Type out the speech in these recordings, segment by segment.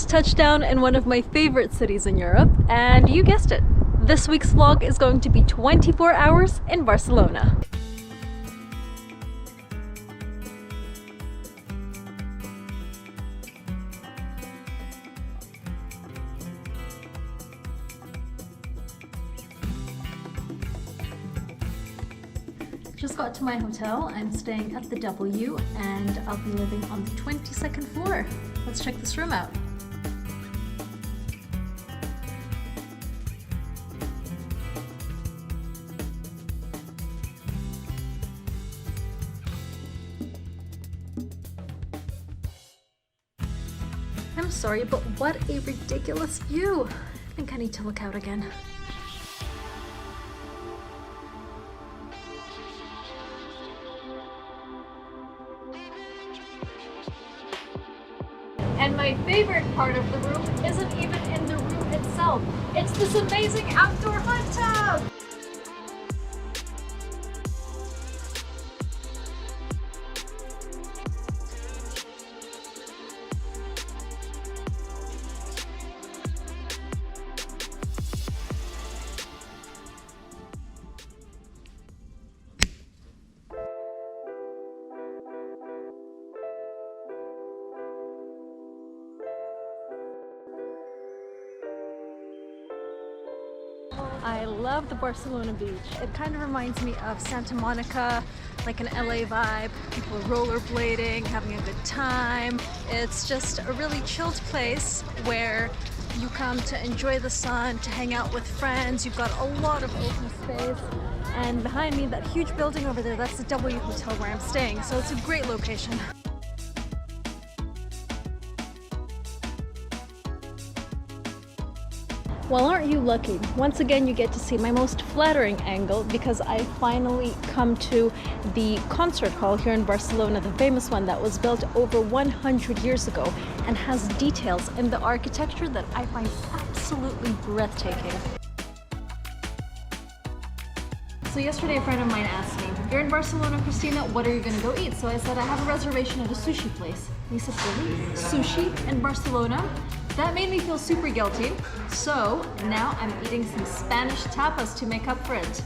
just touched down in one of my favorite cities in Europe, and you guessed it, this week's vlog is going to be 24 hours in Barcelona. Just got to my hotel. I'm staying at the W and I'll be living on the 22nd floor. Let's check this room out. I'm sorry, but what a ridiculous view. I think I need to look out again. And my favorite part of the room isn't even in the room itself. It's this amazing outdoor hot tub! I love the Barcelona beach. It kind of reminds me of Santa Monica, like an LA vibe. People are rollerblading, having a good time. It's just a really chilled place where you come to enjoy the sun, to hang out with friends. You've got a lot of open space. And behind me, that huge building over there, that's the W hotel where I'm staying. So it's a great location. Well, aren't you lucky? Once again, you get to see my most flattering angle because I finally come to the concert hall here in Barcelona, the famous one that was built over 100 years ago and has details in the architecture that I find absolutely breathtaking. So yesterday a friend of mine asked me, "You're in Barcelona, Christina, what are you gonna go eat?" So I said, "I have a reservation at a sushi place." And he said, "Really? Sushi in Barcelona?" That made me feel super guilty, so now I'm eating some Spanish tapas to make up for it.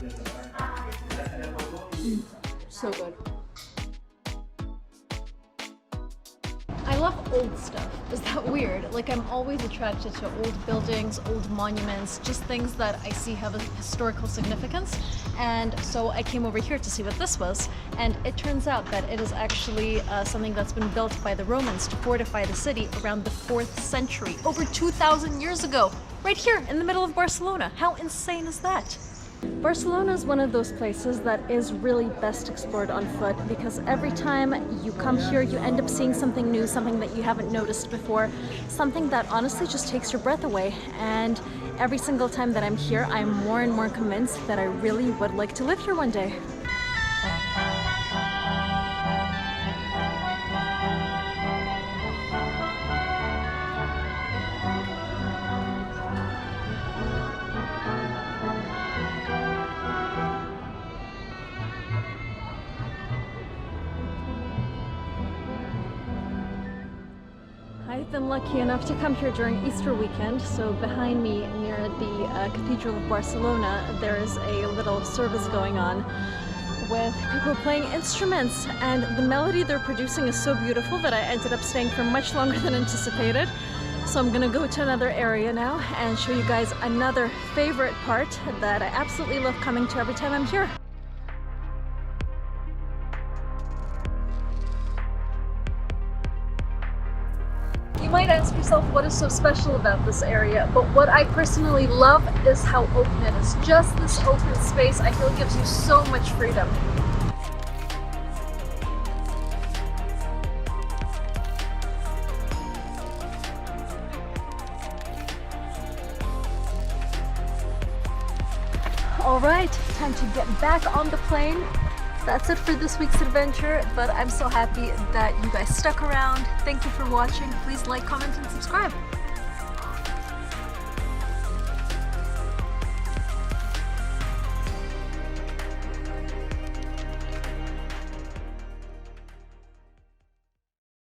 So good. I love old stuff. Is that weird? Like, I'm always attracted to old buildings, old monuments, just things that I see have a historical significance. And so I came over here to see what this was. And it turns out that it is actually something that's been built by the Romans to fortify the city around the 4th century, over 2,000 years ago, right here in the middle of Barcelona. How insane is that? Barcelona is one of those places that is really best explored on foot because every time you come here you end up seeing something new, something that you haven't noticed before, something that honestly just takes your breath away. And every single time that I'm here, I'm more and more convinced that I really would like to live here one day. I've been lucky enough to come here during Easter weekend, so behind me near the Cathedral of Barcelona there is a little service going on with people playing instruments, and the melody they're producing is so beautiful that I ended up staying for much longer than anticipated. So I'm gonna go to another area now and show you guys another favorite part that I absolutely love coming to every time I'm here. You might ask yourself what is so special about this area, but what I personally love is how open it is. Just this open space I feel gives you so much freedom. Alright, time to get back on the plane. That's it for this week's adventure, but I'm so happy that you guys stuck around. Thank you for watching. Please like, comment, and subscribe.